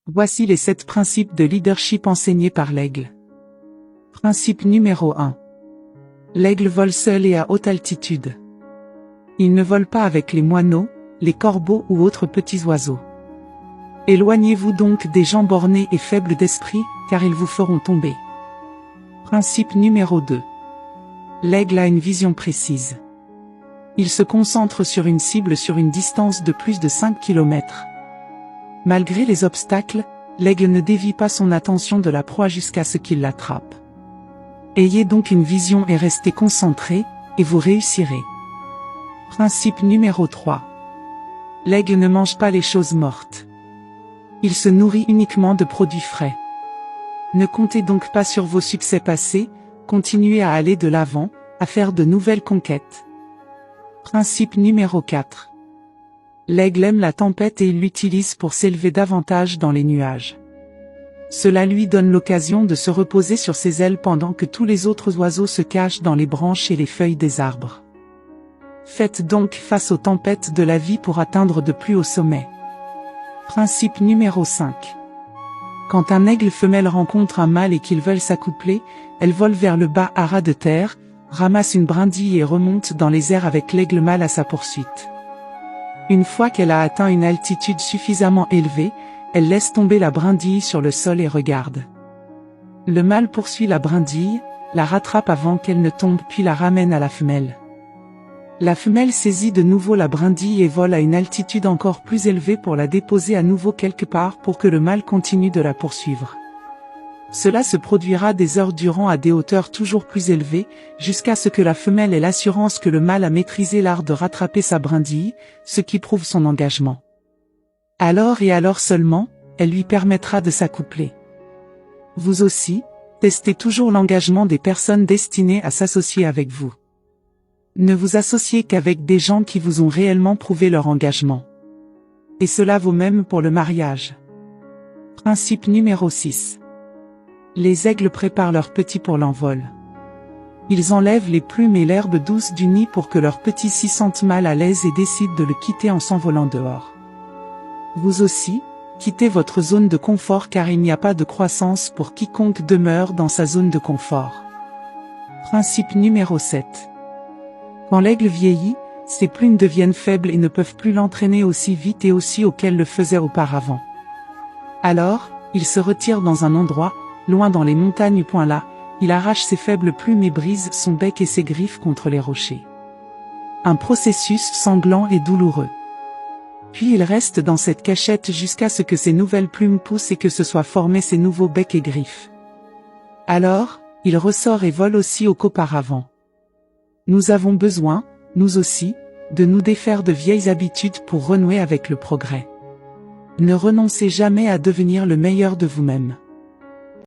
Voici les 7 principes de leadership enseignés par l'aigle. Principe numéro 1. L'aigle vole seul et à haute altitude. Il ne vole pas avec les moineaux, les corbeaux ou autres petits oiseaux. Éloignez-vous donc des gens bornés et faibles d'esprit, car ils vous feront tomber. Principe numéro 2. L'aigle a une vision précise. Il se concentre sur une cible sur une distance de plus de 5 km. Malgré les obstacles, l'aigle ne dévie pas son attention de la proie jusqu'à ce qu'il l'attrape. Ayez donc une vision et restez concentré, et vous réussirez. Principe numéro 3. L'aigle ne mange pas les choses mortes. Il se nourrit uniquement de produits frais. Ne comptez donc pas sur vos succès passés, continuez à aller de l'avant, à faire de nouvelles conquêtes. Principe numéro 4. L'aigle aime la tempête et il l'utilise pour s'élever davantage dans les nuages. Cela lui donne l'occasion de se reposer sur ses ailes pendant que tous les autres oiseaux se cachent dans les branches et les feuilles des arbres. Faites donc face aux tempêtes de la vie pour atteindre de plus hauts sommets. Principe numéro 5. Quand un aigle femelle rencontre un mâle et qu'ils veulent s'accoupler, elle vole vers le bas à ras de terre, ramasse une brindille et remonte dans les airs avec l'aigle mâle à sa poursuite. Une fois qu'elle a atteint une altitude suffisamment élevée, elle laisse tomber la brindille sur le sol et regarde. Le mâle poursuit la brindille, la rattrape avant qu'elle ne tombe puis la ramène à la femelle. La femelle saisit de nouveau la brindille et vole à une altitude encore plus élevée pour la déposer à nouveau quelque part pour que le mâle continue de la poursuivre. Cela se produira des heures durant à des hauteurs toujours plus élevées, jusqu'à ce que la femelle ait l'assurance que le mâle a maîtrisé l'art de rattraper sa brindille, ce qui prouve son engagement. Alors et alors seulement, elle lui permettra de s'accoupler. Vous aussi, testez toujours l'engagement des personnes destinées à s'associer avec vous. Ne vous associez qu'avec des gens qui vous ont réellement prouvé leur engagement. Et cela vaut même pour le mariage. Principe numéro 6. Les aigles préparent leurs petits pour l'envol. Ils enlèvent les plumes et l'herbe douce du nid pour que leurs petits s'y sentent mal à l'aise et décident de le quitter en s'envolant dehors. Vous aussi, quittez votre zone de confort car il n'y a pas de croissance pour quiconque demeure dans sa zone de confort. Principe numéro 7. Quand l'aigle vieillit, ses plumes deviennent faibles et ne peuvent plus l'entraîner aussi vite et aussi haut qu'elles le faisaient auparavant. Alors, il se retire dans un endroit, loin dans les montagnes. Là, il arrache ses faibles plumes et brise son bec et ses griffes contre les rochers. Un processus sanglant et douloureux. Puis il reste dans cette cachette jusqu'à ce que ses nouvelles plumes poussent et que se soient formés ses nouveaux becs et griffes. Alors, il ressort et vole aussi haut qu'auparavant. Nous avons besoin, nous aussi, de nous défaire de vieilles habitudes pour renouer avec le progrès. Ne renoncez jamais à devenir le meilleur de vous-même.